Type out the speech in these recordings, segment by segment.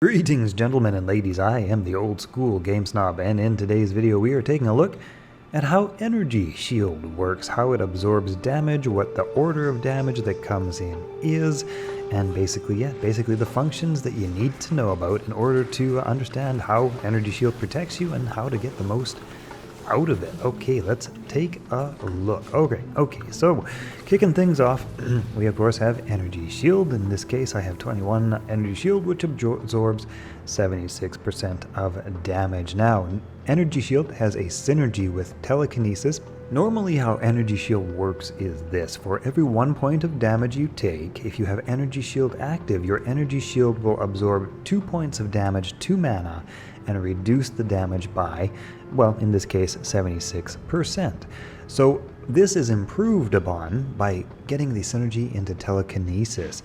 Greetings, gentlemen and ladies. I am the old school game snob, and in today's video we are taking a look at how Energy Shield works, how it absorbs damage, what the order of damage that comes in is, and basically the functions that you need to know about in order to understand how Energy Shield protects you and how to get the most out of it. Okay, let's take a look. Okay, so kicking things off, we of course have Energy Shield. In this case, I have 21 Energy Shield, which absorbs 76% of damage. Now, Energy Shield has a synergy with Telekinesis. Normally how Energy Shield works is this. For every 1 point of damage you take, if you have Energy Shield active, your Energy Shield will absorb 2 points of damage, 2 mana, and reduce the damage by, well, in this case, 76%. So this is improved upon by getting the synergy into Telekinesis.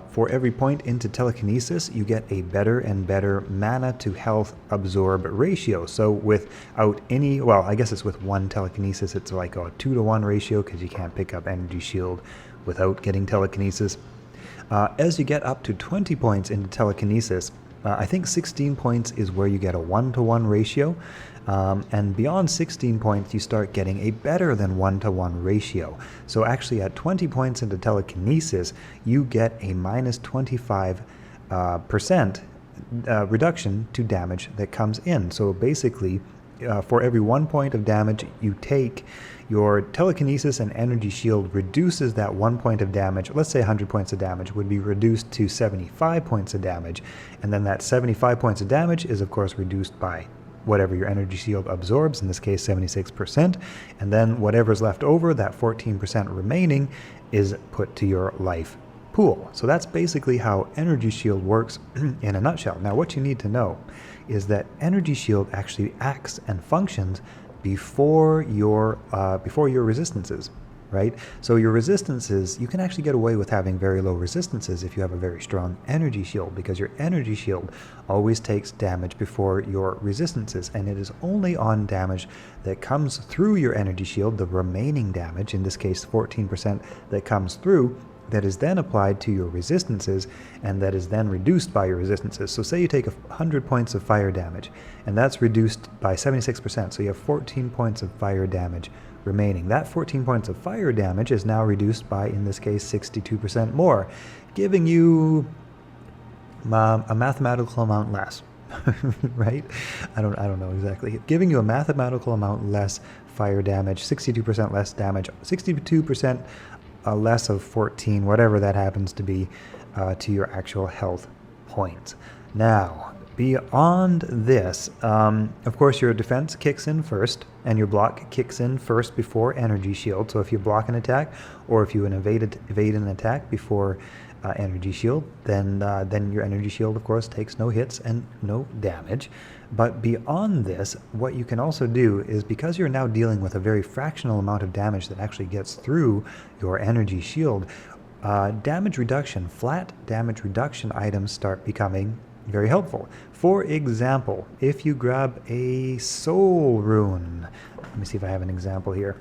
For every point into Telekinesis, you get a better and better mana to health absorb ratio. So without any, well, I guess it's with one Telekinesis, it's like a 2-to-1 ratio because you can't pick up Energy Shield without getting Telekinesis. As you get up to 20 points into Telekinesis, I think 16 points is where you get a 1-to-1 ratio, and beyond 16 points you start getting a better than 1-to-1 ratio. So actually at 20 points into Telekinesis, you get a minus 25% reduction to damage that comes in. So basically, for every 1 point of damage you take, your Telekinesis and Energy Shield reduces that 1 point of damage. Let's say 100 points of damage would be reduced to 75 points of damage, and then that 75 points of damage is of course reduced by whatever your Energy Shield absorbs, in this case 76%, and then whatever's left over, that 14% remaining, is put to your life pool. So that's basically how Energy Shield works in a nutshell. Now what you need to know is that Energy Shield actually acts and functions before your resistances, right? So your resistances, you can actually get away with having very low resistances if you have a very strong Energy Shield, because your Energy Shield always takes damage before your resistances, and it is only on damage that comes through your Energy Shield, the remaining damage, in this case 14% that comes through, that is then applied to your resistances, and that is then reduced by your resistances. So say you take 100 points of fire damage, and that's reduced by 76%, so you have 14 points of fire damage remaining. That 14 points of fire damage is now reduced by, in this case, 62% more, giving you a mathematical amount less, right? I don't know exactly. Giving you a mathematical amount less fire damage, 62% less damage, 62% less of 14, whatever that happens to be, to your actual health points. Now, beyond this, of course your defense kicks in first, and your block kicks in first before Energy Shield. So if you block an attack, or if you evade an attack before Energy Shield, then your Energy Shield of course takes no hits and no damage. But beyond this, what you can also do is, because you're now dealing with a very fractional amount of damage that actually gets through your Energy Shield, damage reduction, flat damage reduction items start becoming very helpful. For example, if you grab a Soul Rune, let me see if I have an example here.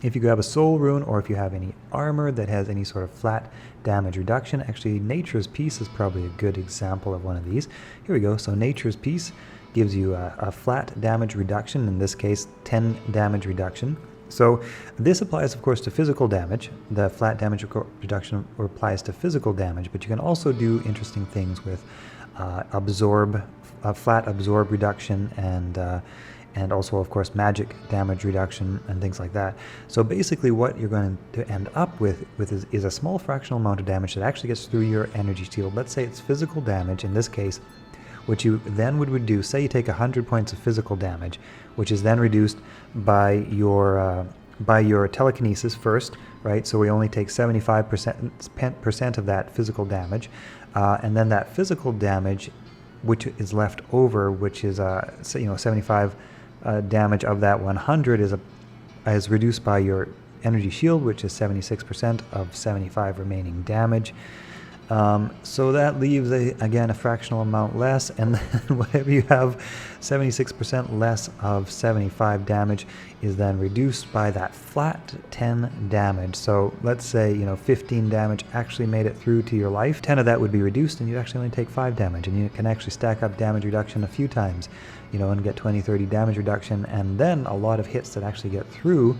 If you grab a Soul Rune, or if you have any armor that has any sort of flat damage reduction, actually Nature's Peace is probably a good example of one of these. Here we go. So Nature's Peace gives you a flat damage reduction, in this case 10 damage reduction. So this applies of course to physical damage. The flat damage reduction applies to physical damage, but you can also do interesting things with flat absorb reduction, and also of course magic damage reduction and things like that. So basically what you're going to end up with is a small fractional amount of damage that actually gets through your Energy Shield. Let's say it's physical damage in this case, which you then would reduce. Say you take 100 points of physical damage, which is then reduced by your Telekinesis first, right? So we only take 75% of that physical damage, and then that physical damage which is left over, which is 75 damage of that 100 is reduced by your Energy Shield, which is 76% of 75 remaining damage. So that leaves, again, a fractional amount less, and then whatever you have 76% less of 75 damage is then reduced by that flat 10 damage. So let's say, 15 damage actually made it through to your life. 10 of that would be reduced, and you'd actually only take 5 damage, and you can actually stack up damage reduction a few times, and get 20, 30 damage reduction, and then a lot of hits that actually get through,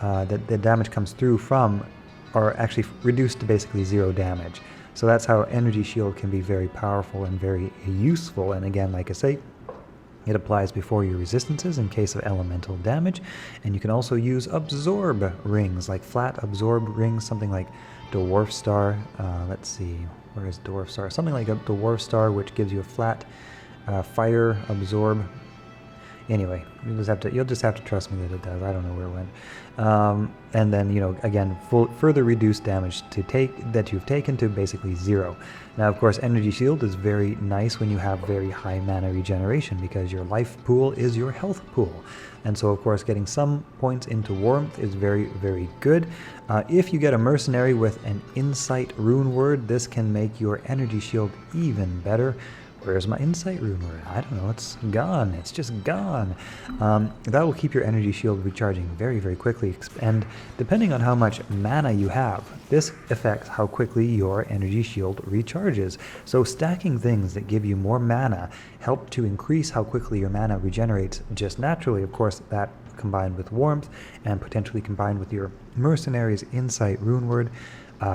that the damage comes through from, are actually reduced to basically 0 damage. So that's how Energy Shield can be very powerful and very useful. And again, like I say, it applies before your resistances in case of elemental damage. And you can also use absorb rings, like flat absorb rings, something like Dwarf Star. Let's see, where is Dwarf Star? Something like a Dwarf Star, which gives you a flat fire absorb. Anyway, you'll just have to trust me that it does. I don't know where it went. And then, again, further reduced damage that you've taken to basically 0. Now, of course, Energy Shield is very nice when you have very high mana regeneration, because your life pool is your health pool. And so, of course, getting some points into Warmth is very, very good. If you get a Mercenary with an Insight rune word, this can make your Energy Shield even better. Where's my Insight rune word? I don't know, it's gone. It's just gone. That will keep your Energy Shield recharging very, very quickly. And depending on how much mana you have, this affects how quickly your Energy Shield recharges. So stacking things that give you more mana help to increase how quickly your mana regenerates just naturally. Of course, that combined with Warmth and potentially combined with your Mercenary's Insight rune word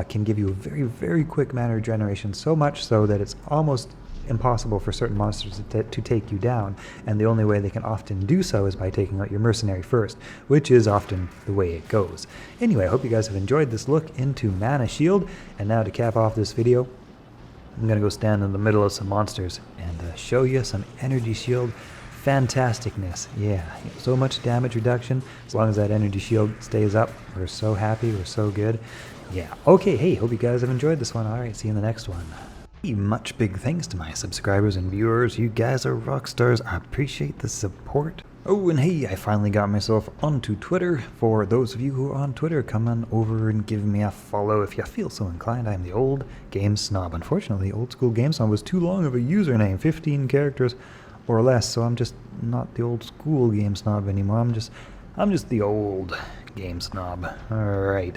can give you a very, very quick mana regeneration, so much so that it's almost impossible for certain monsters to take you down, and the only way they can often do so is by taking out your Mercenary first, which is often the way it goes. Anyway, I hope you guys have enjoyed this look into Mana Shield, and now to cap off this video, I'm gonna go stand in the middle of some monsters and show you some Energy Shield fantasticness. Yeah, so much damage reduction. As long as that Energy Shield stays up, we're so happy, we're so good. Yeah, okay, hey, hope you guys have enjoyed this one. Alright, see you in the next one. Much big thanks to my subscribers and viewers. You guys are rock stars. I appreciate the support. Oh, and hey, I finally got myself onto Twitter. For those of you who are on Twitter, come on over and give me a follow if you feel so inclined. I'm the Old Game Snob. Unfortunately, Old School Game Snob was too long of a username, 15 characters or less, so I'm just not the Old School Game Snob anymore. I'm just the Old Game Snob. Alright.